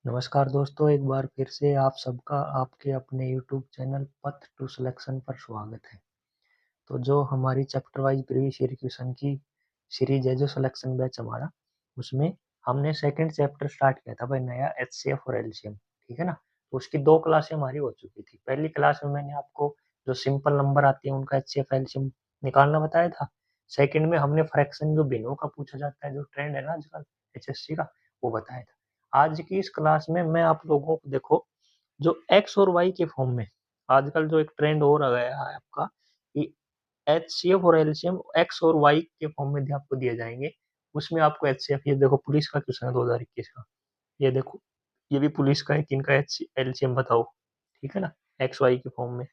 नमस्कार दोस्तों, एक बार फिर से आप सबका आपके अपने यूट्यूब चैनल पथ टू सिलेक्शन पर स्वागत है। तो जो हमारी chapter wise previous year question की सीरीज है, जो सिलेक्शन बैच हमारा, उसमें हमने सेकंड चैप्टर स्टार्ट किया था भाई, नया एचसीएफ और एलसीएम। ठीक है ना। तो उसकी 2 क्लासें हमारी हो चुकी थी। पहली क्लास में मैंने आपको जो सिंपल नंबर आते हैं उनका एचसीएफ एलसीएम निकालना बताया था। सेकंड में हमने फ्रैक्शन जो भिन्नों का पूछा जाता है, जो ट्रेंड है ना आजकल एचएससी का, वो बताया था। आज की इस क्लास में मैं आप लोगों को देखो, जो एक्स और वाई के फॉर्म में आजकल जो एक ट्रेंड हो रहा है आपका, कि एचसीएफ और एलसीएम एक्स और वाई के फॉर्म में आपको दिए जाएंगे। उसमें आपको एचसीएफ, ये देखो पुलिस का क्वेश्चन है 2021 का, ये देखो, ये भी पुलिस का है कि इनका एलसीएम बताओ। ठीक है ना, एक्स वाई के फॉर्म में।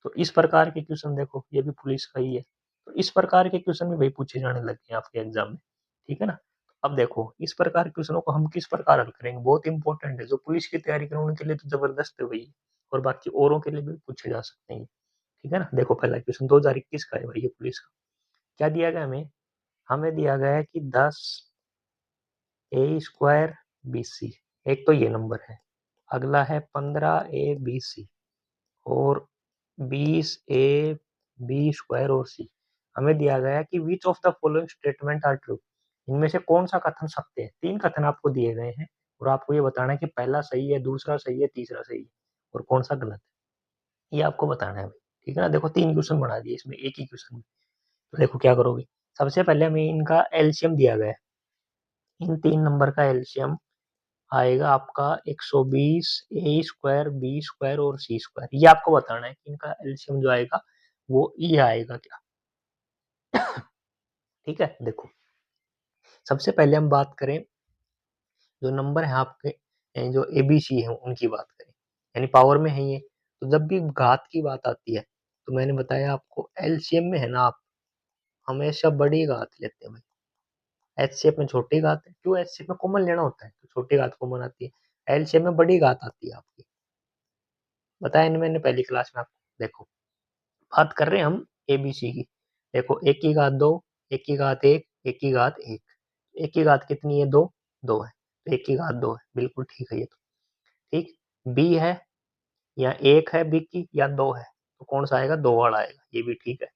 तो इस प्रकार के क्वेश्चन देखो, ये भी पुलिस का ही है। तो इस प्रकार के क्वेश्चन भी भाई पूछे जाने लगे हैं आपके एग्जाम में। ठीक है ना। अब देखो, इस प्रकार के क्वेश्चनों को हम किस प्रकार हल करेंगे, बहुत इंपॉर्टेंट है। जो पुलिस की तैयारी करें उनके लिए तो जबरदस्त है भाई, और बाकी औरों के लिए भी पूछे जा सकते हैं। ठीक है ना। देखो, पहला क्वेश्चन 2021 का है भाई, ये पुलिस का। क्या दिया गया हमें? हमें दिया गया है कि 10 ए स्क्वायर बी सी, एक तो ये नंबर है। अगला है 15 ए बी सी, और 20 ए बी स्क्वायर और सी। हमें दिया गया है कि which of the following statement are true. इनमें से कौन सा कथन सत्य है? 3 कथन आपको दिए गए हैं, और आपको ये बताना है कि पहला सही है, दूसरा सही है, तीसरा सही है, और कौन सा गलत है, ये आपको बताना है भाई। ठीक है ना। देखो, 3 क्वेश्चन बना दिए इसमें एक ही क्वेश्चन में। तो देखो क्या करोगे। सबसे पहले हमें इनका एलसीएम दिया गया है। इन 3 नंबर का एलसीएम आएगा आपका 120 ए स्क्वायर बी स्क्वायर और सी स्क्वायर। ये आपको बताना है कि इनका एलसीएम जो आएगा वो ये आएगा क्या। ठीक है। देखो, सबसे पहले हम बात करें, जो नंबर है आपके, जो एबीसी है उनकी बात करें, यानी पावर में है ये। तो जब भी घात की बात आती है, तो मैंने बताया आपको एलसीएम में है ना, आप हमेशा बड़ी घात लेते हैं भाई। एचसीएफ में छोटी घात है, क्यों? एचसीएफ में कॉमन लेना होता है तो छोटी घात कॉमन आती है, एलसीएम में बड़ी घात आती है आपकी। बताया नहीं मैंने पहली क्लास में आपको। देखो, बात कर रहे हैं हम एबीसी की। देखो, एक की घात 2, एक की घात 1, एक की घात 1। एक की घात कितनी है? 2। 2 है, तो एक की घात 2 है, बिल्कुल ठीक है ये तो। ठीक। बी है, या 1 है बी की, या 2 है, तो कौन सा आएगा? 2 वाला आएगा, ये भी ठीक है।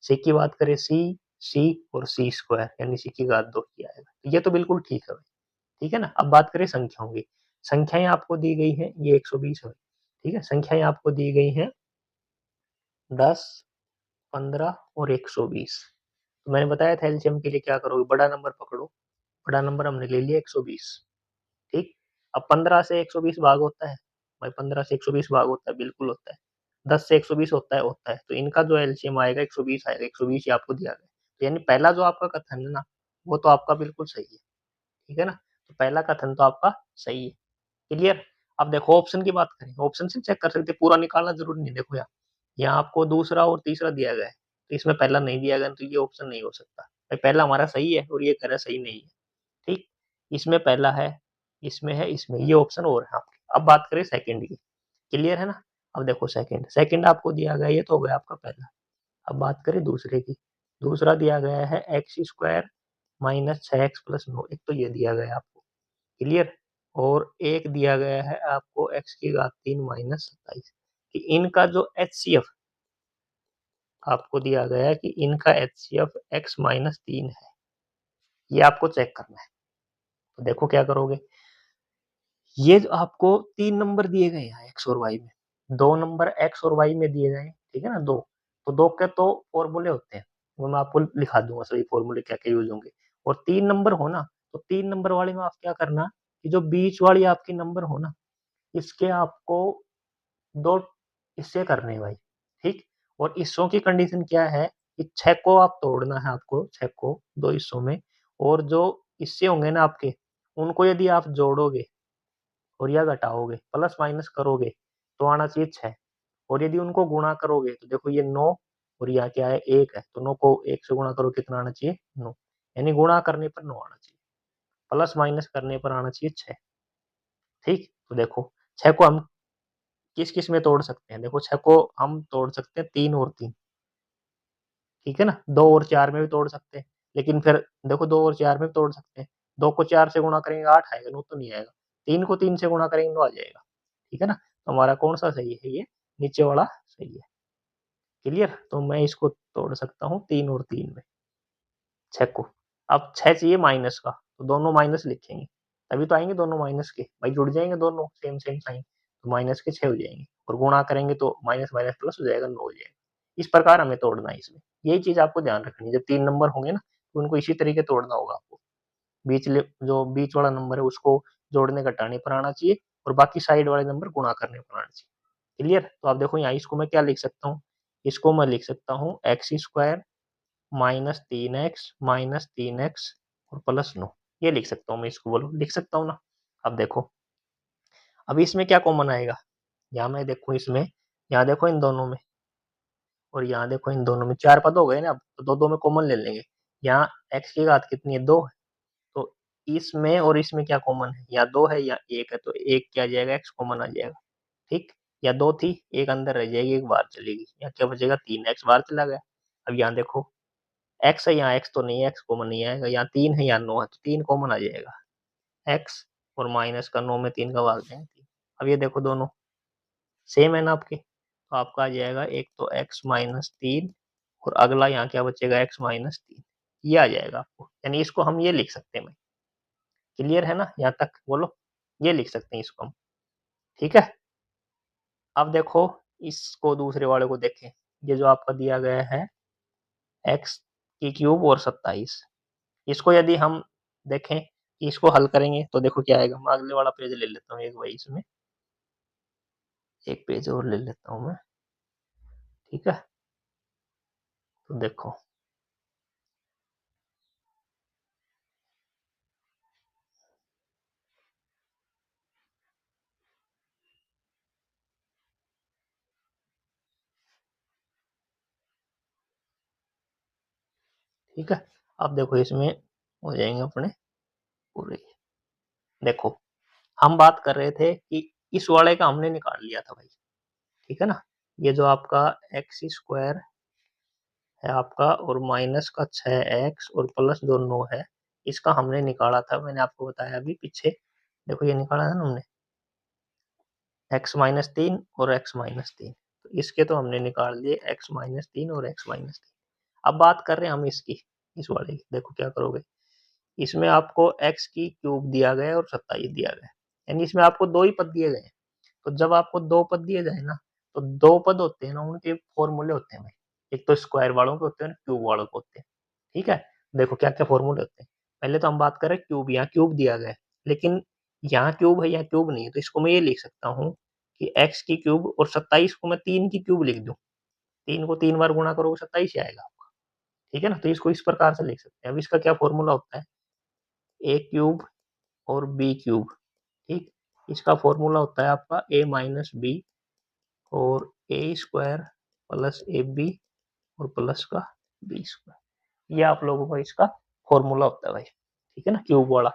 सी की बात करें, सी, सी और सी स्क्वायर, यानी सी की घात 2 की आएगा, तो ये तो बिल्कुल ठीक है भाई। ठीक है ना। अब बात करें संख्याओं की। संख्याएं आपको दी गई है, ये 120 है। ठीक है, संख्याएं आपको दी गई हैं 10, 15 और 120। तो मैंने बताया था एलसीएम के लिए क्या करोगे, बड़ा नंबर पकड़ो। बड़ा नंबर हमने ले लिया 120। ठीक। अब 15 से 120 भाग होता है भाई, 15 से 120 भाग होता है, बिल्कुल होता है। 10 से 120 होता है, होता है। तो इनका जो एलसीएम आएगा 120 आएगा, 120 ही आपको दिया गया। तो यानी पहला जो आपका कथन है ना, वो तो आपका बिल्कुल सही है। ठीक है ना। तो पहला कथन तो आपका सही है। क्लियर। अब देखो, ऑप्शन की बात करें, ऑप्शन से चेक कर सकते हैं, पूरा निकालना जरूरी नहीं। देखो यार, यहाँ आपको दूसरा और तीसरा दिया गया है, तो इसमें पहला नहीं दिया गया, तो ये ऑप्शन नहीं हो सकता भाई। पहला हमारा सही है और ये कह रहा है सही नहीं है। ठीक। इसमें पहला है, इसमें है, इसमें, ये ऑप्शन और है आपके। अब बात करें सेकंड की। क्लियर है ना। अब देखो, सेकंड सेकंड आपको दिया गया, ये तो हो गया आपका पहला। अब बात करें दूसरे की। दूसरा दिया गया है x square minus 6x plus 9, एक तो ये दिया गया है आपको। क्लियर। और एक दिया गया है आपको एक्स की घात 3 माइनस 27, कि इनका जो एचसीएफ आपको दिया गया है, कि इनका एचसीएफ एक्स माइनस 3 है, ये आपको चेक करना है। तो देखो क्या करोगे। ये जो आपको 3 नंबर दिए गए हैं एक्स और वाई में, 2 नंबर एक्स और वाई में दिए गए, ठीक है ना, 2। तो 2 के तो फॉर्मूले होते हैं, वो मैं आपको लिखा दूंगा सभी फॉर्मूले क्या क्या यूज होंगे। और 3 नंबर हो ना, तो 3 नंबर वाले में आप क्या करना, कि जो बीच वाली आपकी नंबर हो ना, इसके आपको 2 हिस्से करने हैं भाई। ठीक। और हिस्सों की कंडीशन क्या है, कि 6 को आप तोड़ना है आपको, 6 को 2 हिस्सों में। और जो हिस्से होंगे ना आपके, उनको यदि आप जोड़ोगे और या घटाओगे, प्लस माइनस करोगे, तो आना चाहिए 6। और यदि उनको गुणा करोगे, तो देखो ये 9, और यहाँ क्या है 1 है, तो 9 को 1 से गुणा करो, कितना आना चाहिए? 9। यानी गुणा करने पर 9 आना चाहिए, प्लस माइनस करने पर आना चाहिए 6। ठीक। तो देखो, 6 को हम किस किस में तोड़ सकते हैं? देखो, 6 को हम तोड़ सकते हैं 3 और 3। ठीक है ना। 2 और 4 में भी तोड़ सकते हैं, लेकिन फिर देखो 2 और 4 में भी तोड़ सकते हैं। 2 को 4 से गुणा करेंगे 8 आएगा, 9 तो नहीं आएगा। 3 को 3 से गुणा करेंगे तो आ जाएगा, ठीक है ना। तो हमारा कौन सा सही है, ये नीचे वाला सही है। क्लियर। तो मैं इसको तोड़ सकता हूँ 3 और 3 में, 6 को। अब 6 चाहिए माइनस का, तो दोनों माइनस लिखेंगे, तभी तो आएंगे दोनों माइनस के, भाई जुड़ जाएंगे दोनों सेम सेम साइन, तो माइनस के 6 हो जाएंगे, और गुणा करेंगे तो माइनस माइनस प्लस हो जाएगा, 9 हो जाएगा। इस प्रकार हमें तोड़ना है इसमें, यही चीज आपको ध्यान रखनी है। जब 3 नंबर होंगे ना, तो उनको इसी तरीके तोड़ना होगा आपको। जो बीच वाला नंबर है उसको जोड़ने घटाने पर आना चाहिए, और बाकी साइड वाले नंबर गुणा करने पर आना चाहिए। क्लियर। तो आप देखो यहाँ इसको मैं क्या लिख सकता हूँ, इसको मैं लिख सकता हूँ एक्स स्क्वायर -3x और +9, ये लिख सकता हूँ मैं इसको, बोलो लिख सकता हूँ ना। अब देखो, अब इसमें क्या कॉमन आएगा, यहाँ मैं देखो इसमें, यहाँ देखो इन दोनों में, और यहाँ देखो इन दोनों में, 4 पद हो गए ना। अब तो दो दो में कॉमन ले लेंगे। यहाँ x की घात कितनी है, 2 है, तो इसमें और इसमें क्या कॉमन है, या 2 है या 1 है, तो 1 क्या आ जाएगा, x कॉमन आ जाएगा। ठीक, या 2 थी, 1 अंदर रह जाएगी, 1 बाहर चलेगी, यहाँ क्या बचेगा, 3x बाहर चला गया। अब यहाँ देखो x है, यहाँ x तो नहीं है, x कॉमन नहीं आएगा, यहाँ 3 है, यहाँ 9 है, तो 3 कॉमन आ जाएगा, x और माइनस का 9 में 3 का भाग देंगे 3। अब ये देखो दोनों सेम है ना आपके, तो आपका आ जाएगा एक तो x-3, और अगला यहाँ क्या बचेगा, x-3, ये आ जाएगा आपको। यानी इसको हम ये लिख सकते हैं भाई। क्लियर है ना यहाँ तक, बोलो, ये लिख सकते हैं इसको हम, ठीक है। अब देखो इसको, दूसरे वाले को देखें, ये जो आपका दिया गया है x³ और 27, इसको यदि हम देखें कि इसको हल करेंगे तो देखो क्या आएगा। मैं अगले वाला पेज ले लेता हूँ एक, भाई इसमें एक पेज और ले लेता हूँ मैं, ठीक है। तो देखो ठीक है, अब देखो इसमें हो जाएंगे अपने पूरे। देखो हम बात कर रहे थे कि इस वाले का हमने निकाल लिया था भाई, ठीक है ना। ये जो आपका x² है आपका, और माइनस का 6x और प्लस दो 9 है, इसका हमने निकाला था, मैंने आपको बताया अभी पीछे। देखो ये निकाला था ना हमने, x-3 और x-3, तो इसके तो हमने निकाल दिए x-3 और x-3। अब बात कर रहे हैं हम इसकी, इस वाले की। देखो क्या करोगे, इसमें आपको x³ दिया गया है और 27 दिया गया है, यानी इसमें आपको दो ही पद दिए गए हैं। तो जब आपको दो पद दिए जाए ना, तो दो पद होते हैं ना, उनके फॉर्मूले होते हैं भाई। एक तो स्क्वायर वालों के होते हैं, क्यूब वालों के होते हैं, ठीक है। देखो क्या क्या फॉर्मूले होते हैं। पहले तो हम बात करें क्यूब, यहाँ क्यूब दिया गया है, लेकिन यहाँ क्यूब है, यहाँ क्यूब नहीं है, तो इसको मैं ये लिख सकता हूँ कि x की क्यूब, और 27 को मैं 3 की क्यूब लिख दूं। 3 को 3 बार गुणा करोगे 27 ही आएगा आपका, ठीक है ना। तो इसको इस प्रकार से लिख सकते हैं। अब इसका क्या फॉर्मूला होता है, a³ और b³, ठीक। इसका फॉर्मूला होता है आपका a-b और a² प्लस ab और प्लस का b², ये आप लोगों का इसका फॉर्मूला होता है भाई, ठीक है ना, क्यूब वाला।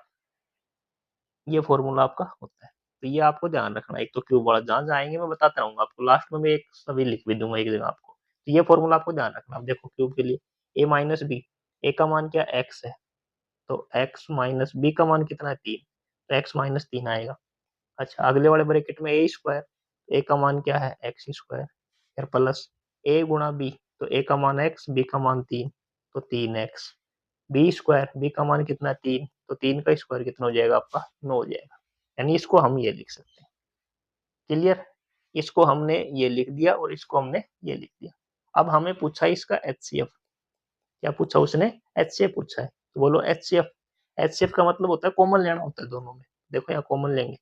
ये फॉर्मूला आपका होता है, तो ये आपको ध्यान रखना। एक तो क्यूब वाला, जहां जाएंगे मैं बताता रहूंगा आपको, लास्ट में मैं एक सभी लिख भी दूंगा एक जगह आपको, तो ये फॉर्मूला आपको ध्यान रखना। अब देखो क्यूब के लिए a-b, a का मान क्या x है, तो x-b का मान कितना है, 3, तो x-3 आएगा। अच्छा, अगले वाले ब्रैकेट में a², a का मान क्या है, x², फिर प्लस a गुणा b, तो a का मान x, b का मान 3, तो 3x, b², b का मान कितना है, 3, तो 3 का स्क्वायर कितना हो जाएगा आपका, 9 हो जाएगा। यानी इसको हम ये लिख सकते हैं। क्लियर। इसको हमने ये लिख दिया और इसको हमने ये लिख दिया। अब हमें पूछा इसका HCF, क्या पूछा उसने, HCF पूछा है। तो बोलो HCF। HCF का मतलब होता है कॉमन लेना होता है दोनों में। देखो यहाँ कॉमन लेंगे,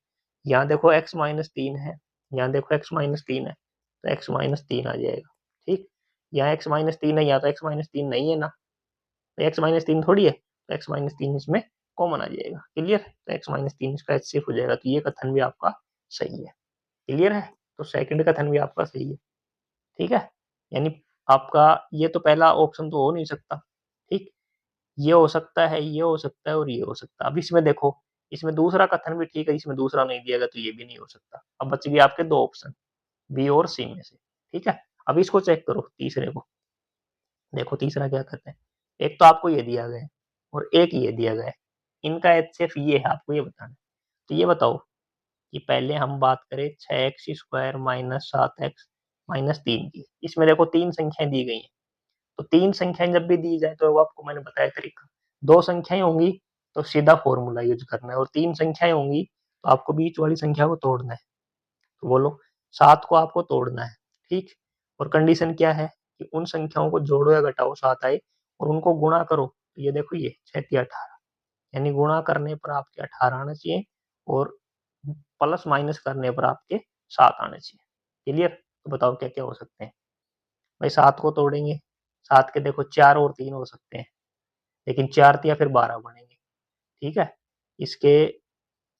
यहाँ देखो x-3 है, यहाँ देखो x-3 है, तो x-3 आ जाएगा, ठीक। यहाँ x-3 है, यहाँ तो x-3 नहीं है ना, तो x-3 थोड़ी है, तो x-3 इसमें कॉमन आ जाएगा। क्लियर। तो x-3 इसका HCF हो जाएगा, तो ये कथन भी आपका सही है। क्लियर है। तो सेकंड कथन भी आपका सही है, ठीक है। यानी आपका ये तो पहला ऑप्शन तो हो नहीं सकता, ठीक। ये हो सकता है, ये हो सकता है, और ये हो सकता है। अब इसमें देखो, इसमें दूसरा कथन भी ठीक है, इसमें दूसरा नहीं दिया गया, तो ये भी नहीं हो सकता। अब बच गए आपके दो ऑप्शन, बी और सी में से, ठीक है। अब इसको चेक करो तीसरे को, देखो तीसरा क्या करते हैं। एक तो आपको ये दिया गया है और एक ये दिया गया है, इनका HCF ये है, आपको ये बताना है। तो ये बताओ कि पहले हम बात करें 6x² माइनस 7x माइनस 3 की। इसमें देखो 3 संख्याएं दी गई हैं, तो 3 संख्याएं जब भी दी जाए तो वो आपको मैंने बताया तरीका, 2 संख्याएं होंगी तो सीधा फॉर्मूला यूज करना है, और 3 संख्याएं होंगी तो आपको बीच वाली संख्या को तोड़ना है। तो बोलो 7 को आपको तोड़ना है, ठीक। और कंडीशन क्या है कि उन संख्याओं को जोड़ो या घटाओ 7 आए, और उनको गुणा करो। तो ये देखो ये 6 × 18, यानी गुणा करने पर आपके 18 आना चाहिए, और प्लस माइनस करने पर आपके 7 आने चाहिए। क्लियर? तो बताओ क्या क्या हो सकते हैं। भाई 7 को तोड़ेंगे, 7 के देखो 4 और 3 हो सकते हैं, लेकिन 4 या फिर 12 बनेंगे, ठीक है। इसके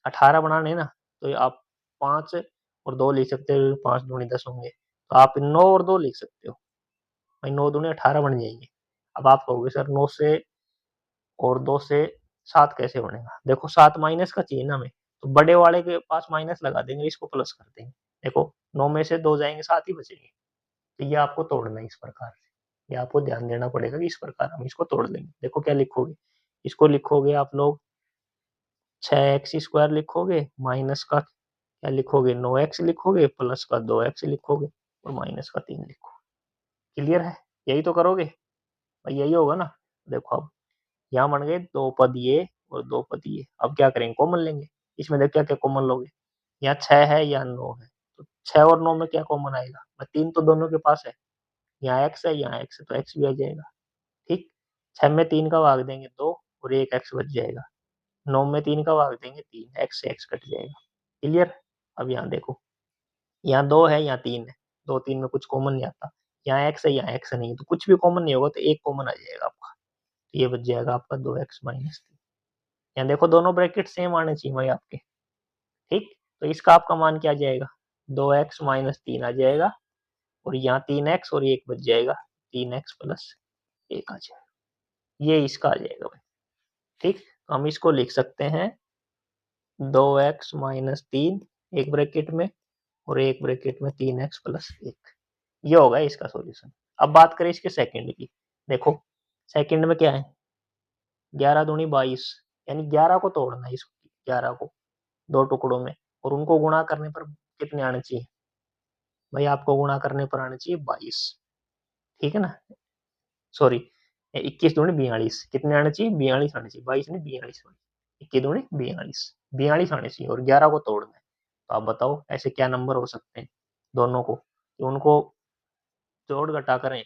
18 बनाने ना, तो आप 5 और 2 लिख सकते हो, 5 दूनी 10 होंगे, तो आप 9 और 2 लिख सकते हो। भाई 9 दूनी 18 बन जाएंगे। अब आप कहोगे सर 9 से और 2 से 7 कैसे बनेगा। देखो 7 माइनस का चाहिए ना हमें, तो बड़े वाले के पास माइनस लगा देंगे, इसको प्लस कर देंगे। देखो 9 में से 2 जाएंगे, 7 ही बचेंगे। तो ये आपको तोड़ना है इस प्रकार से, ये आपको ध्यान देना पड़ेगा कि इस प्रकार हम इसको तोड़ लेंगे। देखो क्या लिखोगे, इसको लिखोगे आप लोग 6x² लिखोगे, माइनस का क्या लिखोगे 9x लिखोगे, प्लस का 2x लिखोगे, और माइनस का 3 लिखोगे। क्लियर है? यही तो करोगे भाई, यही होगा ना। देखो अब यहाँ बन गए 2 पद ये और 2 पद ये। अब क्या करेंगे, कॉमन लेंगे। इसमें देख क्या क्या कॉमन लोगे, यहाँ 6 है या 9 है, तो 6 और 9 में क्या कॉमन आएगा, 3 तो दोनों के पास है। यहाँ x है, यहाँ x है, तो x भी आ जाएगा, ठीक। 6 में 3 का भाग देंगे 2, और 1 x बच जाएगा। 9 में 3 का भाग देंगे 3, x से x कट जाएगा। क्लियर? अब यहाँ देखो, यहाँ 2 है, यहाँ 3 है, 2 3 में कुछ कॉमन नहीं आता। यहाँ x है, यहाँ x नहीं है, तो कुछ भी कॉमन नहीं होगा, तो एक कॉमन आ जाएगा आपका। तो ये बच जाएगा आपका 2x माइनस 3। यहाँ देखो दोनों ब्रैकेट सेम आने चाहिए भाई आपके, ठीक। तो इसका आपका मान क्या आ जाएगा, 2x माइनस 3 आ जाएगा, और यहाँ 3x और 1 बच जाएगा, 3x प्लस 1 आ जाएगा। ये इसका आ जाएगा भाई, ठीक। तो हम इसको लिख सकते हैं 2x माइनस 3 एक ब्रैकेट में, और एक ब्रैकेट में 3x प्लस 1। ये होगा इसका सॉल्यूशन। अब बात करें इसके सेकंड की। देखो सेकंड में क्या है, 11 दूनी 22, यानी 11 को तोड़ना है, इस 11 को 2 टुकड़ों में, और उनको गुणा करने पर कितने आने चाहिए भाई, आपको गुणा करने पर आने चाहिए 22, ठीक है ना। सॉरी, 21 दूनी 42, कितने आने चाहिए, 42 आने चाहिए, 22 नहीं 42, 21 दूनी 42, 42 आने चाहिए, और 11 को तोड़ना है। तो आप बताओ ऐसे क्या नंबर हो सकते हैं दोनों को, कि उनको जोड़ घटा करें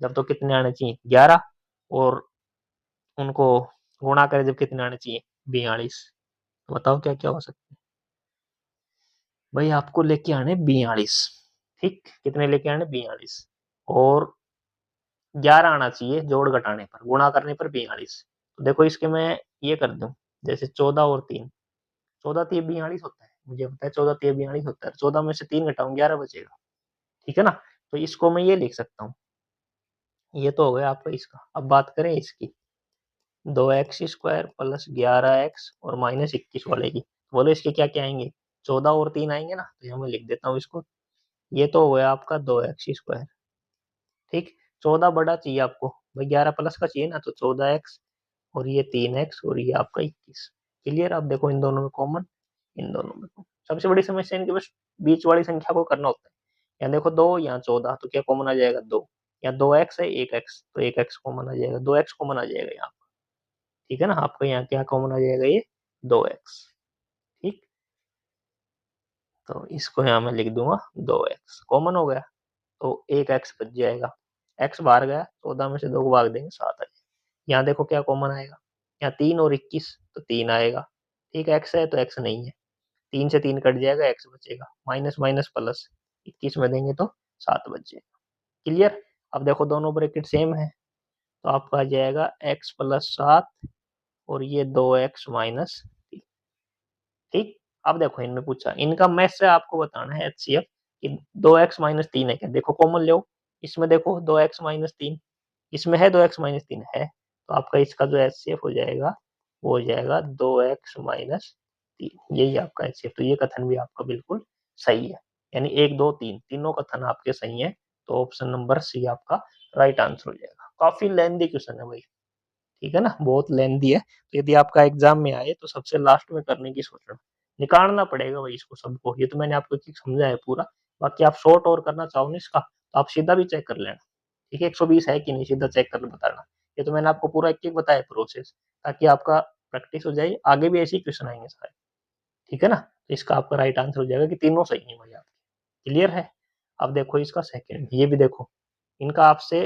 जब, तो कितने आने चाहिए 11, और उनको गुणा करें जब कितने आने चाहिए 42। तो बताओ क्या क्या हो सकता है भाई, आपको लेके आने 42, ठीक। कितने लेके आने 42, और 11 आना चाहिए जोड़ घटाने पर, गुणा करने पर 42। तो देखो इसके मैं ये कर दूं, जैसे 14 और 3, 14 3 42 होता है, मुझे पता है 14 3 42 होता है, 14 में से 3 घटाऊं 11 बचेगा, ठीक है ना। तो इसको मैं ये लिख सकता हूँ। ये तो हो गया आपका इसका। अब बात करें इसकी, 2x² प्लस 11x और माइनस 21 वाले की। बोलो इसके क्या क्या आएंगे, 14 और 3 आएंगे ना, तो यहाँ मैं लिख देता हूँ इसको। ये तो हो गया आपका 2x², ठीक। 14 बड़ा चाहिए आपको भाई, 11 प्लस का चाहिए ना, तो 14x, और ये 3x, और ये आपका 21। क्लियर? आप देखो इन दोनों में कॉमन, इन दोनों में कॉमन। सबसे बड़ी समस्या इनके बस बीच वाली संख्या को करना होता है। यहाँ देखो 2, यहाँ 14, तो क्या कॉमन आ जाएगा 2। यहाँ 2x है, 1x, तो 1x कॉमन आ जाएगा, 2x कॉमन आ जाएगा यहाँ, ठीक है ना। आपका यहाँ क्या कॉमन आ जाएगा, ये 2x, ठीक। तो इसको यहाँ मैं लिख दूंगा 2x कॉमन हो गया, तो 1x बच जाएगा, x बाहर गया, 14 में से 2 को भाग देंगे 7 आ जाएगा। यहाँ देखो क्या कॉमन आएगा, यहाँ 3 और 21, तो 3 आएगा, ठीक। x है तो x नहीं है, 3 से 3 कट जाएगा, x बचेगा, माइनस माइनस प्लस 21 में देंगे तो 7 बच जाएगा। क्लियर? अब देखो दोनों ब्रैकेट सेम है, तो आपका आ जाएगा x प्लस 7, और ये 2x माइनस, ठीक। अब देखो इनमें पूछा, इनका मैथ से आपको बताना है एचसीएफ, कि 2x माइनस 3 है क्या, देखो कॉमन लो। इसमें देखो 2x माइनस 3, इसमें है 2x माइनस 3 है, तो आपका इसका जो एचसीएफ हो जाएगा वो हो जाएगा 2x माइनस 3, यही आपका एचसीएफ। तो ये कथन भी आपका बिल्कुल सही है, यानी 1 2 3 तीनों कथन आपके सही है। तो ऑप्शन नंबर सी आपका राइट आंसर हो जाएगा। काफी लेंथी क्वेश्चन है भाई, ठीक है ना, बहुत लेंथी है। तो यदि आपका एग्जाम में आए तो सबसे लास्ट में करने की सोचना। निकालना पड़ेगा भाई इसको सबको। ये तो मैंने आपको एक समझा है पूरा। बाकी आप शॉर्ट और करना चाहो ना इसका, तो आप सीधा भी चेक कर लेना। ठीक है, 120 है कि नहीं, सीधा चेक कर बताना। ये तो मैंने आपको पूरा एक एक बताया प्रोसेस, ताकि आपका प्रैक्टिस हो जाए, आगे भी ऐसे ही क्वेश्चन आएंगे सारे। ठीक है ना, तो इसका आपका राइट आंसर हो जाएगा कि तीनों सही है भाई आपके। क्लियर है। अब देखो इसका सेकंड, ये भी देखो, इनका आपसे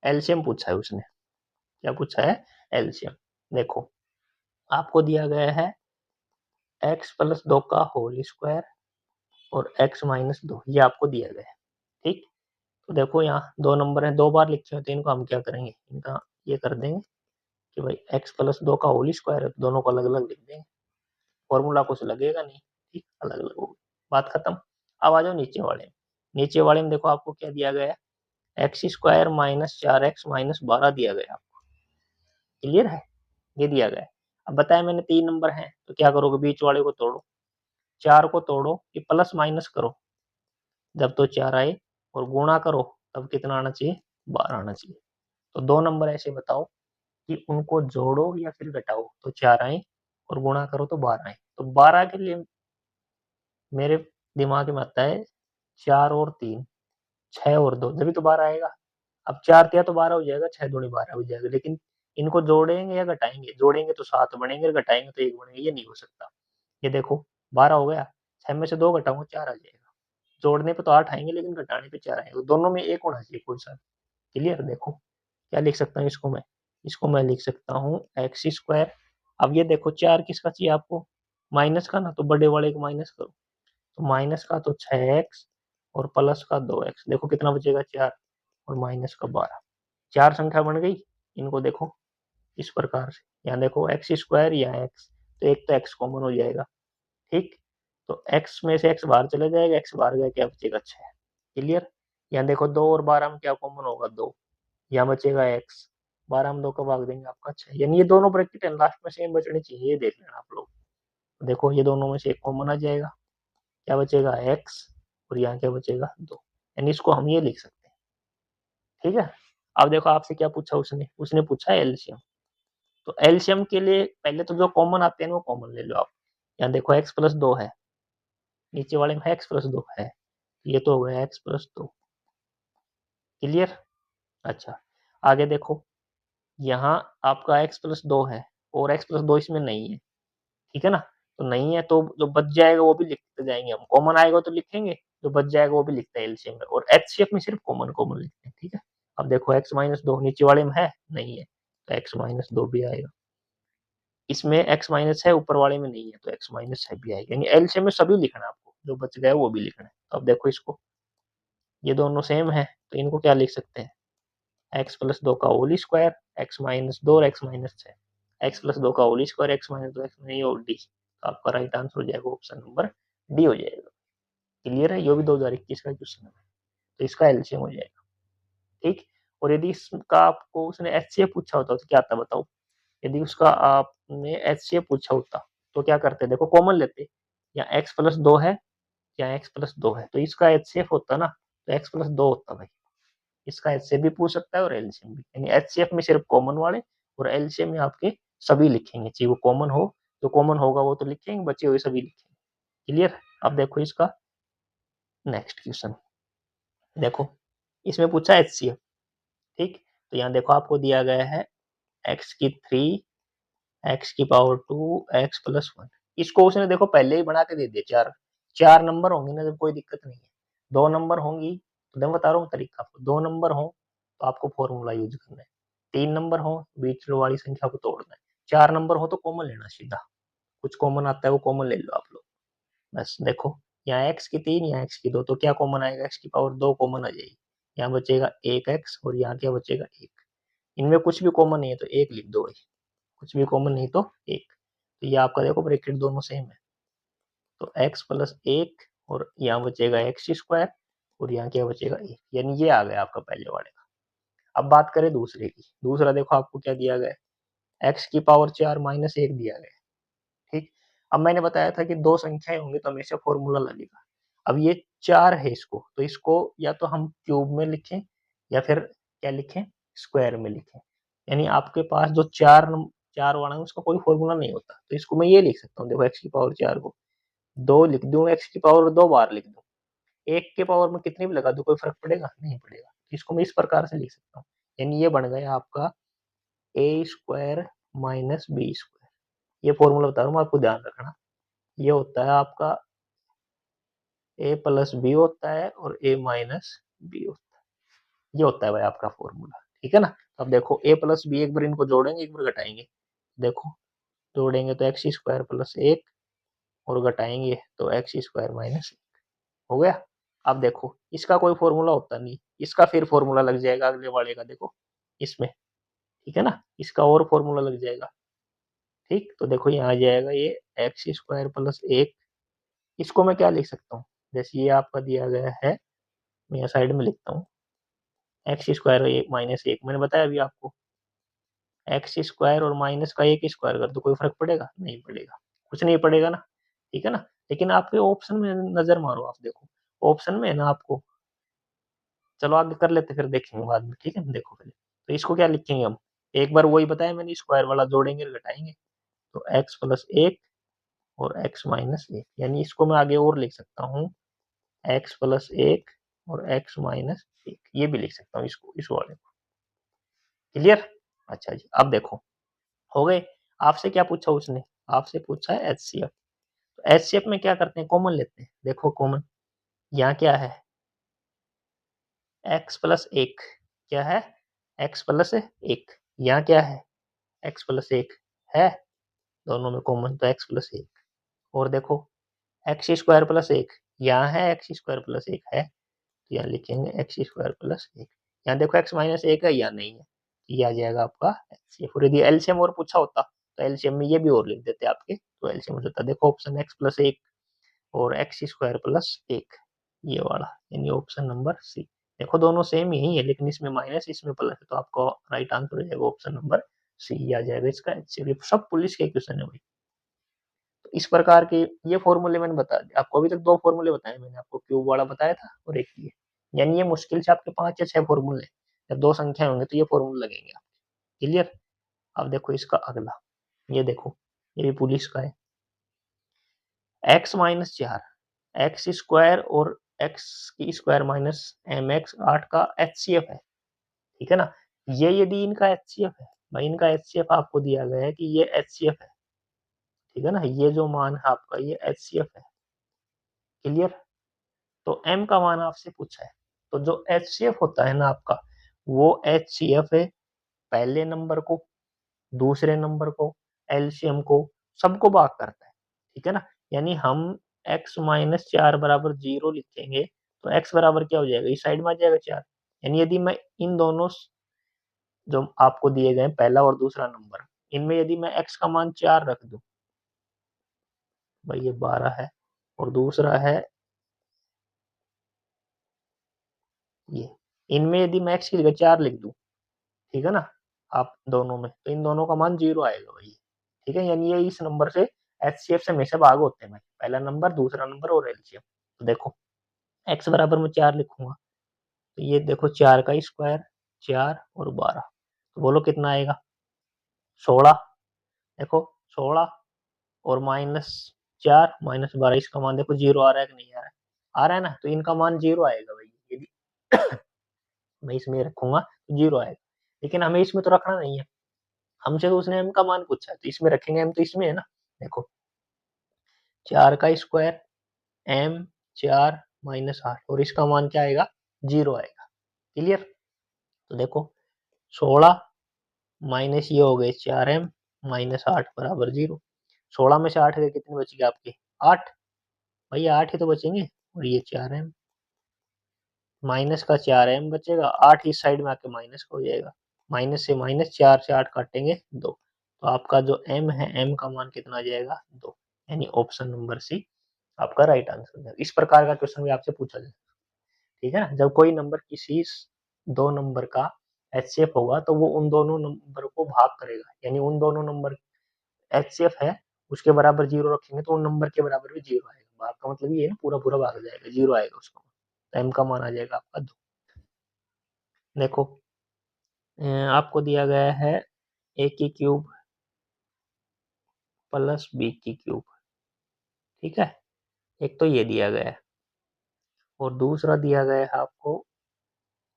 एलसीएम पूछा है उसने। क्या पूछा है? एलसीएम। देखो आपको दिया गया है x प्लस 2 का होल स्क्वायर और x माइनस 2, ये आपको दिया गया है। ठीक, तो देखो यहाँ दो नंबर है, दो बार लिखे होते हैं, इनको हम क्या करेंगे, इनका ये कर देंगे कि भाई x प्लस 2 का होल स्क्वायर है, तो दोनों को अलग अलग लिख देंगे, फॉर्मूला कुछ लगेगा नहीं। ठीक, अलग अलग होगी, बात खत्म। अब आ जाओ नीचे वाले में। नीचे वाले में देखो आपको क्या दिया गया है, x square minus 4x minus 12 दिया गया आपको। क्लियर है, ये दिया गया है। अब बताया मैंने 3 नंबर है, तो क्या करोगे, बीच वाले को तोड़ो, 4 को तोड़ो, ये प्लस माइनस करो जब तो 4 आए, और गुणा करो तब कितना आना चाहिए, 12 आना चाहिए। तो 2 नंबर ऐसे बताओ कि उनको जोड़ो या फिर घटाओ, तो 4 आए, और गुणा करो तो 12 आए। तो 12 के लिए मेरे दिमाग में आता है 4 और 3, 6 और 2, जब भी तो 12 आएगा। अब 4 तिया तो 12 हो जाएगा, 6 दूनी 12 हो जाएगा, लेकिन इनको जोड़ेंगे या घटाएंगे, जोड़ेंगे तो 7 बनेंगे, घटाएंगे तो 1 बनेंगे, ये नहीं हो सकता। ये देखो 12 हो गया, 6 में से 2 घटाऊंगा 4 आ जाएगा, जोड़ने पे तो 8 आएंगे लेकिन घटाने पे 4 आएंगे, दोनों में 1 होना चाहिए कोई सा। क्लियर, देखो क्या लिख सकता हूँ इसको मैं, इसको मैं लिख सकता हूँ एक्स स्क्वायर। अब ये देखो 4 किसका चाहिए आपको, माइनस का ना, तो बड़े वाले को माइनस करो, तो माइनस का तो 6x और प्लस का 2x, देखो कितना बचेगा 4 और माइनस का 12, 4 संख्या बन गई। इनको देखो इस प्रकार से, यहाँ देखो एक्स स्क्वायर या एक्स, तो एक तो एक्स कॉमन हो जाएगा। ठीक, तो एक्स में से एक्स बाहर चला जाएगा, एक्स बाहर गया, क्या बचेगा 6। क्लियर, यहाँ देखो 2 और 12 में क्या कॉमन होगा, 2, यहाँ बचेगा एक्स, 12 में 2 का भाग देंगे आपका 6, यानी ये दोनों ब्रैकेट लास्ट में सेम बचने चाहिए, ये देख लेना आप लोग। देखो ये दोनों में से एक कॉमन आ जाएगा, क्या बचेगा एक्स, और यहाँ क्या बचेगा 2, यानी इसको हम ये लिख सकते हैं। ठीक है, अब देखो आपसे क्या पूछा उसने, उसने पूछा एलसीएम। तो एलसीएम के लिए पहले तो जो कॉमन आते हैं वो कॉमन ले लो आप। यहाँ देखो x प्लस 2 है, नीचे वाले में x प्लस 2 है, ये तो हो गया x प्लस 2। क्लियर, अच्छा आगे देखो, यहाँ आपका x प्लस 2 है और x प्लस 2 इसमें नहीं है। ठीक है ना, तो नहीं है तो जो बच जाएगा वो भी लिखते जाएंगे हम, कॉमन आएगा तो लिखेंगे, जो बच जाएगा वो भी लिखते हैं एलसीएम में, और एचसीएफ में सिर्फ कॉमन कॉमन लिखते हैं। ठीक है, अब देखो x माइनस 2 नीचे वाले में है, नहीं है, तो x माइनस 2 भी आएगा। इसमें x माइनस है, ऊपर वाले में नहीं है, तो x माइनस है भी आएगा, यानी एलसीएम में सभी लिखना है आपको, जो बच गया वो भी लिखना है। तो अब देखो इसको, ये दोनों सेम है, तो इनको क्या लिख सकते हैं, x प्लस 2 का होल स्क्वायर, x माइनस 2 और x माइनस 6, x प्लस 2 का whole square, x minus 2 x नहीं, और डी, तो आपका राइट आंसर हो जाएगा ऑप्शन नंबर डी हो जाएगा। क्लियर है, ये भी 2021 का क्वेश्चन है, तो इसका एलसीएम हो जाएगा। ठीक, और यदि इसका आपको उसने एचसीएफ पूछा होता तो क्या आता बताओ, यदि उसका आपने एचसीएफ पूछा होता तो क्या करते, देखो कॉमन लेते, या x प्लस 2 है या x प्लस 2 है, तो इसका एचसीएफ होता ना, तो x प्लस 2 होता भाई। इसका एचसीएफ भी पूछ सकता है और एलसीएम भी, यानी एचसीएफ में सिर्फ कॉमन वाले, और एलसीएम में आपके सभी लिखेंगे, चाहे वो कॉमन हो, जो कॉमन होगा वो तो लिखेंगे, बचे हुए सभी लिखेंगे। क्लियर, अब देखो इसका नेक्स्ट क्वेश्चन, देखो इसमें पूछा एचसीएफ। ठीक, तो यहाँ देखो आपको दिया गया है x की 3, x की पावर 2, x प्लस 1, इसको उसने देखो पहले ही बना के दे दिया, चार चार नंबर होंगे ना, जब कोई दिक्कत नहीं है। 2 नंबर होंगी तो मैं बता रहा हूँ तरीका आपको, 2 नंबर हो तो आपको फॉर्मूला यूज करना है, 3 नंबर हो बीच वाली संख्या को तोड़ना है, 4 नंबर हो तो कॉमन लेना सीधा, कुछ कॉमन आता है वो कॉमन ले लो आप लोग। बस देखो, यहाँ x की 3, यहाँ x की 2, तो क्या कॉमन आएगा, x की पावर 2 कॉमन आ जाएगी, यहाँ बचेगा 1x, और यहाँ क्या बचेगा 1, इनमें कुछ भी कॉमन नहीं है तो 1 लिख दो भाई, कुछ भी कॉमन नहीं तो 1, तो ये आपका देखो ब्रैकेट दोनों सेम है, तो x प्लस 1, और यहाँ बचेगा एक्स स्क्वायर, और यहाँ क्या बचेगा 1, यानी ये आ गया आपका पहले वाले का। अब बात करें दूसरे की, दूसरा देखो आपको क्या दिया गया है, x की पावर 4 माइनस 1 दिया गया है। ठीक, अब मैंने बताया था कि दो संख्याएं होंगी तो हमेशा फॉर्मूला लगेगा। अब ये 4 है, इसको तो इसको या तो हम क्यूब में लिखें या फिर क्या लिखें, स्क्वायर में लिखें, यानी आपके पास जो 4 वाला है उसका कोई फॉर्मूला नहीं होता, तो इसको मैं ये लिख सकता हूँ, देखो x की पावर 4 को 2 लिख दूं, x की पावर 2 बार लिख दूं, 1 के पावर में कितनी भी लगा दूं कोई फर्क पड़ेगा नहीं पड़ेगा। इसको मैं इस प्रकार से लिख सकता हूँ, यानी ये बन गया आपका a square minus B square. ये फॉर्मूला बता रहा हूँ आपको, ध्यान रखना। ये होता है आपका a प्लस बी होता है और a माइनस बी होता है, ये होता है भाई आपका फॉर्मूला, ठीक है ना। अब देखो a प्लस बी, एक बार इनको जोड़ेंगे एक बार घटाएंगे, देखो जोड़ेंगे तो एक्स स्क्वायर प्लस 1 और घटाएंगे तो एक्स स्क्वायर माइनस 1 हो गया। अब देखो इसका कोई फॉर्मूला होता नहीं, इसका फिर फॉर्मूला लग जाएगा अगले वाले का, देखो इसमें, ठीक है ना, इसका और फॉर्मूला लग जाएगा, ठीक। तो देखो यहाँ आ जाएगा ये एक्स स्क्वायर प्लस 1, इसको मैं क्या लिख सकता हूँ, जैसे ये आपका दिया गया है, मैं यहाँ साइड में लिखता हूँ एक्स स्क्वायर माइनस 1, मैंने बताया अभी आपको, एक्स स्क्वायर और माइनस का 1 स्क्वायर कर दो, कोई फर्क पड़ेगा नहीं पड़ेगा, कुछ नहीं पड़ेगा ना, ठीक है ना। लेकिन आपके ऑप्शन में नजर मारो, आप देखो ऑप्शन में है ना आपको, चलो आगे कर लेते फिर देखेंगे बाद में, ठीक है। देखो पहले तो इसको क्या लिखेंगे हम, एक बार वही बताया मैंने, स्क्वायर वाला जोड़ेंगे और घटाएंगे, तो एक्स प्लस 1 और एक्स माइनस 1, यानी इसको मैं आगे और लिख सकता हूँ एक्स प्लस 1 और एक्स माइनस 1, ये भी लिख सकता हूँ इसको, इस वाले को, क्लियर। अच्छा जी, अब देखो हो गए। आपसे क्या पूछा उसने, आपसे पूछा है एचसीएफ, तो एचसीएफ में क्या करते हैं, कॉमन लेते हैं, देखो कॉमन यहाँ क्या है, एक्स प्लस 1, क्या है एक्स प्लस 1, यहाँ क्या है एक्स प्लस 1 है, दोनों में कॉमन तो एक्स प्लस 1, और देखो एक्स स्क्वायर प्लस 1, यहाँ है एक्स स्क्वायर प्लस 1 है, तो यहाँ लिखेंगे एक्स स्क्वायर प्लस 1, यहाँ देखो एक्स माइनस 1 है, यहाँ नहीं है, ये आ जाएगा आपका एलसीएम। और यदि एलसीएम और पूछा होता तो एलसीएम में ये भी और लिख देते आपके, तो एलसीएम हो जाता, देखो ऑप्शन एक्स प्लस 1 और एक्स स्क्वायर प्लस 1, ये वाला, यानी ऑप्शन नंबर सी। देखो दोनों सेम ही है, लेकिन इसमें माइनस इसमें प्लस है, तो आपको राइट आंसर हो जाएगा ऑप्शन नंबर सी आ जाएगा इसका एचसीएफ। सब पुलिस के क्वेश्चन है भाई, तो इस प्रकार के ये फॉर्मूले मैंने बता दिए आपको, अभी तक 2 फॉर्मूले बताए मैंने आपको, क्यूब वाला बताया था और एक ये, यानी ये मुश्किल से आपके 5 या 6 फॉर्मूले, जब 2 संख्या होंगे तो ये फॉर्मूले लगेंगे आपके, क्लियर। अब देखो इसका अगला, ये देखो ये भी पुलिस का है, एक्स माइनस 4, एक्स स्क्वायर और एक्स की स्क्वायर माइनस एम एक्स 8 का एचसीएफ है, ठीक है ना। ये यदि इनका एचसीएफ है भाई, इनका एचसीएफ आपको दिया गया है कि ये एचसीएफ है, ठीक है ना, ये जो मान है आपका ये एचसीएफ है, क्लियर। तो m का मान आपसे पूछा है, तो जो एचसीएफ होता है ना आपका, वो एचसीएफ है पहले नंबर को, दूसरे नंबर को, एलसीएम को, सबको भाग करता है, ठीक है ना। यानी हम x माइनस 4 बराबर 0 लिखेंगे तो x बराबर क्या हो जाएगा, इस साइड में आ जाएगा 4, यानी यदि मैं इन दोनों जो आपको दिए गए पहला और दूसरा नंबर, इनमें यदि मैं x का मान 4 रख दूं, भाई ये 12 है, और दूसरा है ये, इनमें यदि मैं x की जगह 4 लिख दूं, ठीक है ना, आप दोनों में, तो इन दोनों का मान 0 आएगा भाई, ठीक है। यानी ये इस नंबर से एचसीएफ से हमेशा भाग होते हैं भाई, पहला नंबर दूसरा नंबर और एलसीएम। तो देखो x बराबर में 4 लिखूंगा, तो ये देखो 4 का स्क्वायर, 4 और 12, तो बोलो कितना आएगा 16, देखो 16 और माइनस 4 माइनस 12, इसका मान देखो 0 आ रहा है कि नहीं आ रहा है, आ रहा है ना, तो इनका मान 0 आएगा भाई, यदि मैं इसमें रखूंगा तो 0 आएगा, लेकिन हमें इसमें तो रखना नहीं है, हमसे तो उसने m का मान पूछा है, तो इसमें रखेंगे, m तो इसमें है ना, देखो 4 का स्क्वायर m 4 माइनस 8, और इसका मान क्या आएगा 0 आएगा, क्लियर। तो देखो 16 माइनस ये हो गए 4m माइनस 8 बराबर 0, 16 में से 8 गए कितने बच गए आपके 8, भैया 8 ही तो बचेंगे, और ये 4m माइनस का 4m बचेगा, 8 इस साइड में आके माइनस का हो जाएगा, माइनस से माइनस, 4 से 8 काटेंगे 2, तो आपका जो m है, m का मान कितना आ जाएगा 2, यानी ऑप्शन नंबर सी आपका राइट आंसर है। इस प्रकार का क्वेश्चन भी आपसे पूछा जाए, ठीक है ना, जब कोई नंबर किसी 2 नंबर का एचसीएफ होगा तो वो उन दोनों नंबर को भाग करेगा, यानी उन दोनों नंबर एचसीएफ है उसके बराबर 0 रखेंगे तो उन नंबर के बराबर भी 0 आएगा, भाग का मतलब ये है पूरा पूरा भाग जाएगा, 0 आएगा उसका, तो m का मान आ जाएगा आपका 2। देखो आपको दिया गया है a की क्यूब प्लस बी की क्यूब। ठीक है, एक तो ये दिया गया है और दूसरा दिया गया है आपको,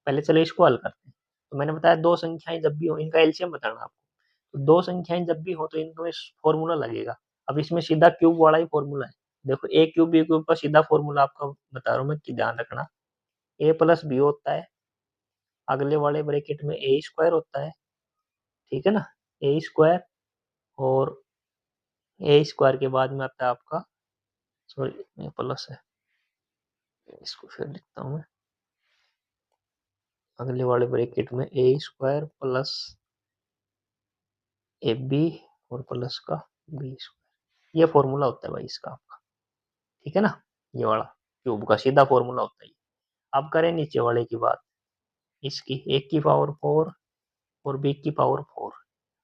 पहले चलो इसको हल करते हैं। तो मैंने बताया दो संख्याएं जब भी हो इनका एलसीएम बताना आपको। तो दो संख्याएं जब भी हो तो इनको फॉर्मूला लगेगा। अब इसमें सीधा क्यूब वाला ही फॉर्मूला है। देखो ए क्यूब बी क्यूब का सीधा फॉर्मूला आपका बता रहा हूँ मैं कि ध्यान रखना। ए प्लस बी होता है, अगले वाले ब्रैकेट में ए स्क्वायर होता है। ठीक है ना, ए स्क्वायर, और ए स्क्वायर के बाद में आता है आपका, सॉरी ये प्लस है, इसको फिर लिखता हूँ मैं, अगले वाले ब्रैकेट में ए स्क्वायर प्लस ए बी और प्लस का बी स्क्वायर। ये फॉर्मूला होता है भाई इसका आपका। ठीक है ना, ये वाला क्यूब का सीधा फॉर्मूला होता है। अब करें नीचे वाले की बात, इसकी ए की पावर 4 और बी की पावर 4।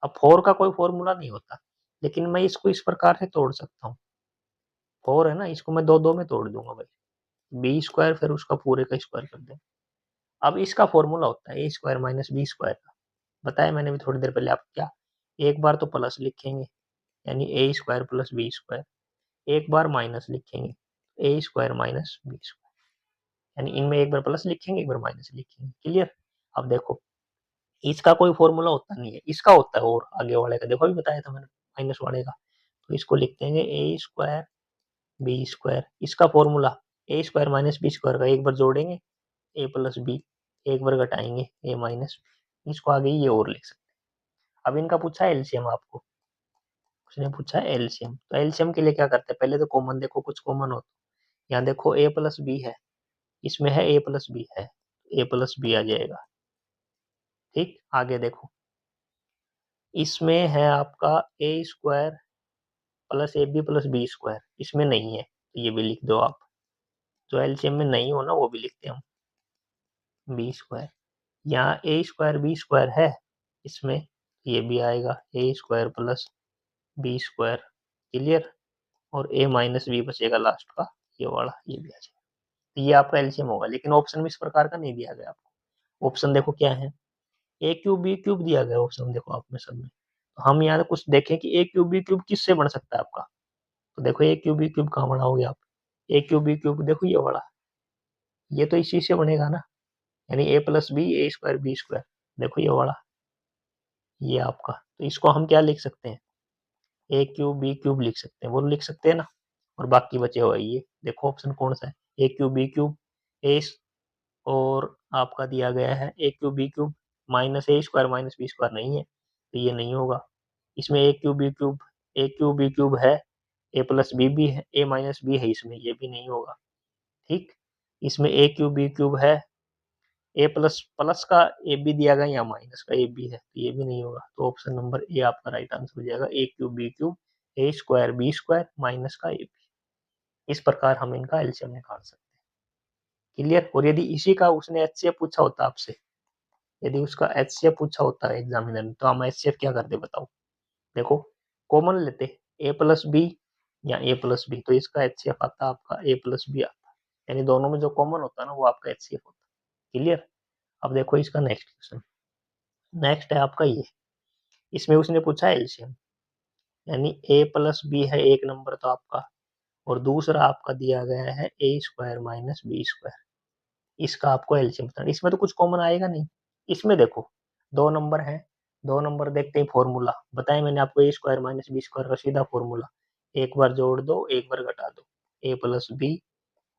अब 4 का कोई फॉर्मूला नहीं होता, लेकिन मैं इसको इस प्रकार से तोड़ सकता हूँ। 4 है ना, इसको मैं दो दो में तोड़ दूंगा भाई, बी स्क्वायर फिर उसका पूरे का स्क्वायर कर दें। अब इसका फॉर्मूला होता है ए स्क्वायर माइनस बी स्क्वायर का। बताया मैंने भी थोड़ी देर पहले आपको क्या, एक बार तो प्लस लिखेंगे यानी ए स्क्वायर प्लस बी स्क्वायर, एक बार माइनस लिखेंगे ए स्क्वायर माइनस बी स्क्वायर, यानी इनमें एक बार प्लस लिखेंगे एक बार माइनस लिखेंगे। क्लियर। अब देखो इसका कोई फॉर्मूला होता नहीं है, इसका होता है, और आगे वाले का देखो अभी बताया था मैंने माइनस वाले का। तो इसको लिख देंगे ए स्क्वायर बी स्क्वायर, इसका फॉर्मूला ए स्क्वायर माइनस बी स्क्वायर का एक बार जोड़ेंगे ए प्लस बी, एक बार घटाएंगे ए माइनस बी, इसको आगे ये और लिख सकते हैं। अब इनका पूछा है एलसीएम आपको, उसने पूछा है एलसीएम। तो एलसीएम के लिए क्या करते हैं, पहले तो कॉमन देखो, कुछ कॉमन हो। यहाँ देखो ए प्लस बी है, इसमें है ए प्लस बी है, ए प्लस बी आ जाएगा। ठीक, आगे देखो इसमें है आपका A square plus A B plus B square, इसमें नहीं है तो ये भी लिख दो आप। जो एलसीएम में नहीं हो ना वो भी लिखते हैं हम, बी स्क्वायर। यहाँ ए स्क्वायर बी स्क्वायर है इसमें, ये भी आएगा A square plus B square. Clear. और ए माइनस बी बचेगा लास्ट का, ये वाला, ये भी आ जाएगा। तो ये आपका एलसीएम होगा, लेकिन ऑप्शन में इस प्रकार का नहीं दिया गया आपको। ऑप्शन देखो क्या है, ए क्यूब बी क्यूब दिया गया ऑप्शन देखो आप में सब में। तो हम यहाँ कुछ देखें कि ए क्यूब बी क्यूब किससे बन सकता है आपका। तो देखो ए क्यूब बी क्यूब कहाँ बनाओगे आप, ए क्यूब बी क्यूब देखो ये वाला, ये तो इसी से बनेगा ना, यानी ए प्लस बी ए स्क्वायर बी स्क्वायर। देखो ये वाला, ये आपका, तो इसको हम क्या लिख सकते हैं, ए क्यूब बी क्यूब लिख सकते हैं, वो लिख सकते हैं ना। और बाकी बचे हुए ये देखो ऑप्शन कौन सा है, ए क्यूब बी क्यूब ए, और आपका दिया गया है ए क्यूब बी क्यूब माइनस ए स्क्वायर माइनस बी स्क्वायर नहीं है तो ये नहीं होगा। इसमें ए क्यूब बी क्यूब, ए क्यूब बी क्यूब है, ए प्लस बी भी है, ए माइनस बी है इसमें, ये भी नहीं होगा। ठीक, इसमें ए क्यूब बी क्यूब है, ए प्लस प्लस का ए बी दिया गया या माइनस का ए बी है तो ये भी नहीं होगा। तो ऑप्शन नंबर ए आपका राइट आंसर हो जाएगा, ए क्यूब बी क्यूब ए स्क्वायर बी स्क्वायर माइनस का ए बी। इस प्रकार हम इनका एलसीएम निकाल सकते हैं। क्लियर। और यदि इसी का उसने एचसीएफ पूछा होता आपसे, यदि उसका एचसीएफ पूछा होता है एग्जामिनर ने, तो हम एचसीएफ क्या करते बताओ। देखो कॉमन लेते ए प्लस बी या ए प्लस बी, तो इसका एचसीएफ आता आपका ए प्लस बी आता, यानी दोनों में जो कॉमन होता है ना वो आपका एचसीएफ होता है। क्लियर। अब देखो इसका नेक्स्ट क्वेश्चन, नेक्स्ट है आपका ये, इसमें उसने पूछा है एलसीएम, यानी ए प्लस बी है एक नंबर तो आपका, और दूसरा आपका दिया गया है ए स्क्वायर माइनस बी स्क्वायर। इसका आपको एलसीएम बताना, इसमें तो कुछ कॉमन आएगा नहीं। इसमें देखो दो नंबर है, दो नंबर देखते ही फॉर्मूला बताया मैंने आपको, ए स्क्वायर माइनस बी स्क्वायर का सीधा फॉर्मूला, एक बार जोड़ दो एक बार घटा दो, ए प्लस बी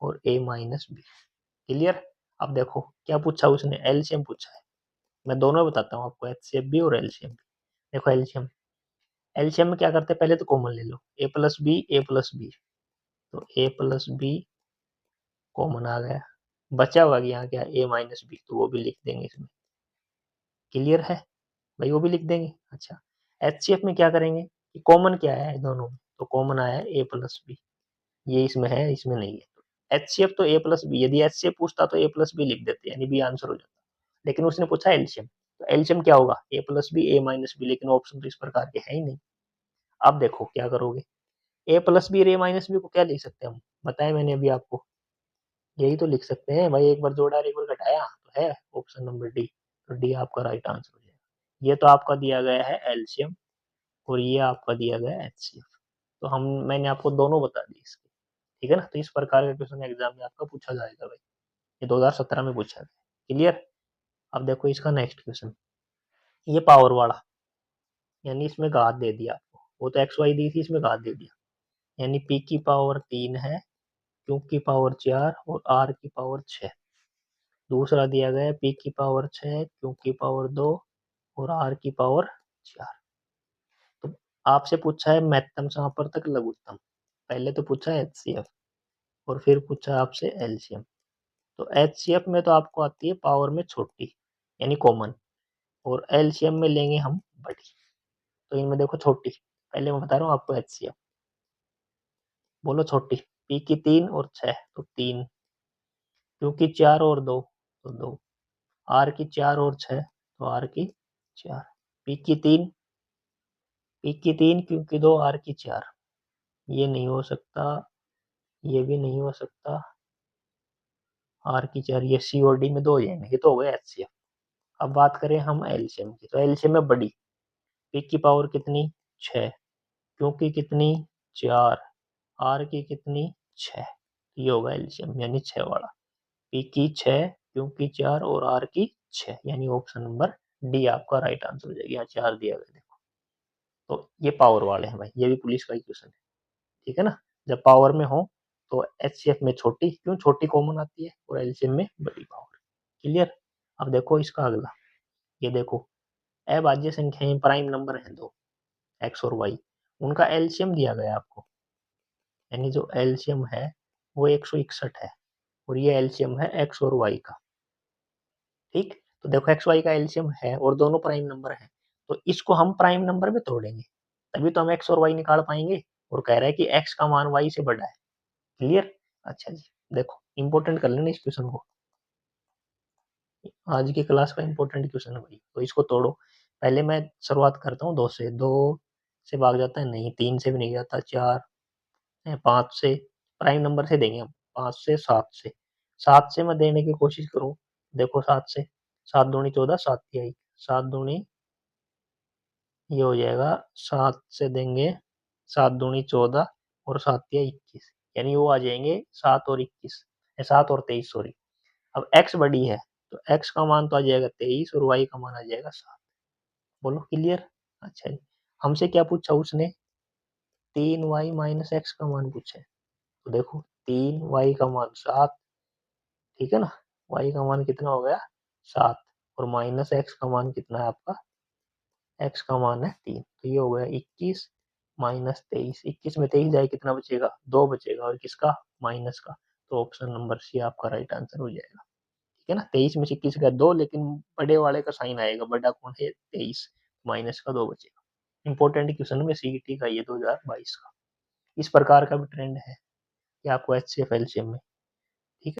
और ए माइनस बी। क्लियर। अब देखो क्या पूछा उसने, एलसीएम पूछा है। मैं दोनों बताता हूँ आपको, एचसीएफ भी और एलसीएम भी। देखो एलसीएम, एलसीएम में क्या करते हैं, पहले तो कॉमन ले लो, ए प्लस बी ए प्लस बी, तो ए प्लस बी कॉमन आ गया, बचा हुआ यहाँ क्या ए माइनस बी, तो वो भी लिख देंगे इसमें। क्लियर है भाई, वो भी लिख देंगे। अच्छा, एचसीएफ में क्या करेंगे कि कॉमन क्या है दोनों में, तो कॉमन आया है ए प्लस बी, ये इसमें है इसमें नहीं है। एचसीएफ तो ए प्लस बी, यदि एचसीएफ पूछता तो ए प्लस बी लिख देते यानी बी आंसर हो जाता, लेकिन उसने पूछा एलसीएम, तो एलसीएम क्या होगा ए प्लस बी ए माइनस बी, लेकिन ऑप्शन तो इस प्रकार के है ही नहीं। अब देखो क्या करोगे, ए प्लस बी और ए माइनस बी को क्या लिख सकते हैं हम, बताया मैंने अभी आपको, यही तो लिख सकते हैं भाई, एक बार जोड़ा और एक बार घटाया, तो है ऑप्शन नंबर डी। तो डी आपका राइट आंसर हो जाएगा। ये तो आपका दिया गया है एलसीएम और ये आपका दिया गया एचसीएफ। तो मैंने आपको दोनों बता दी इसके, ठीक है ना। तो इस प्रकार का क्वेश्चन एग्जाम में आपका पूछा जाएगा भाई, ये 2017 में पूछा गया। क्लियर। अब देखो इसका नेक्स्ट क्वेश्चन, ये पावर वाला, यानी इसमें घात दे दिया आपको, वो तो एक्स वाई दी थी, इसमें घात दे दिया, यानी पी की पावर 3 है, क्यू की पावर 4 और आर की पावर 6। दूसरा दिया गया है पी की पावर 6, क्यू की पावर 2 और आर की पावर 4। तो आपसे पूछा है महत्तम समापवर्तक लघुत्तम, पहले तो पूछा है एचसीएफ और फिर पूछा आपसे एलसीएम। तो एचसीएफ में तो आपको आती है पावर में छोटी यानी कॉमन, और एलसीएम में लेंगे हम बड़ी। तो इनमें देखो छोटी, पहले मैं बता रहा हूँ आपको एचसीएफ, बोलो छोटी। पी की 3 और 6 तो 3, क्यू की 4 और 2 तो 2, आर की 4 और 6 तो आर की 4, पी की 3, पी की 3 क्यू की 2 आर की 4, ये नहीं हो सकता, ये भी नहीं हो सकता, आर की 4, ये सी और डी में 2 हो जाएंगे, ये तो हो गया एचसीएफ। अब बात करें हम एलसीएम की, तो एलसीएम में बड़ी, पी की पावर कितनी 6, क्यू की कितनी 4, आर की कितनी 6, ये होगा एलसीएम यानी 6 वाला। पी की 6, क्यू की 4 और आर की 6, यानी ऑप्शन नंबर डी आपका राइट आंसर हो जाएगा। यहाँ 4 दिया गया देखो। तो ये पावर वाले हैं भाई, ये भी पुलिस का ही क्वेश्चन है, ठीक है ना। जब पावर में हो तो एचसीएफ में छोटी, क्यों छोटी कॉमन आती है, और एलसीएम में बड़ी पावर। क्लियर। अब देखो इसका अगला, ये देखो अभाज्य संख्याएं प्राइम नंबर हैं दो, एक्स और वाई, उनका एलसीएम दिया गया आपको, यानी जो एलसीएम है वो 161 है, और ये एलसीएम है एक्स और वाई का। ठीक, तो देखो एक्स वाई का एलसीएम है और दोनों प्राइम नंबर है, तो इसको हम प्राइम नंबर में तोड़ेंगे, तभी तो हम एक्स और वाई निकाल पाएंगे। और कह रहा है कि एक्स का मान वाई से बड़ा है। क्लियर। अच्छा जी, देखो इंपॉर्टेंट कर लेना इस क्वेश्चन को, आज की क्लास का इंपॉर्टेंट क्वेश्चन है भाई। तो इसको तोड़ो, पहले मैं शुरुआत करता हूँ 2 से, 2 से भाग जाता है नहीं, 3 से भी नहीं जाता, 4 5 से, प्राइम नंबर से देंगे हम, 5 से, 7 से, 7 से मैं देने की कोशिश करूँ, देखो 7 से, 7 दूनी 14, 7 तिहाई, 7 दूनी ये हो जाएगा, 7 से देंगे 7 दूनी 14 और 7 तिहाई 21, यानी वो आ जाएंगे 7 और 21, 7 और 23 सॉरी। अब x बड़ी है तो x का मान तो आ जाएगा 23 और y का मान आ जाएगा 7। बोलो क्लियर। अच्छा जी, हमसे क्या पूछा उसने, 3y माइनस एक्स का मान पूछा है, तो देखो 3y का मान 7, ठीक है ना, y का मान कितना हो गया 7, और माइनस एक्स का मान कितना है आपका, x का मान है 3, तो ये हो गया 21 माइनस 23, 21 में 23 जाए कितना बचेगा 2 बचेगा, और किसका माइनस का, तो ऑप्शन नंबर सी आपका राइट आंसर हो जाएगा। ठीक है ना, 23 में से 21 का 2, लेकिन बड़े वाले का साइन आएगा, बड़ा कौन है 23, माइनस का 2 बचेगा। इंपॉर्टेंट क्वेश्चन में सीईटी का ये 2022 का, इस प्रकार का भी ट्रेंड है कि आपको एचसीएफ एलसीएम में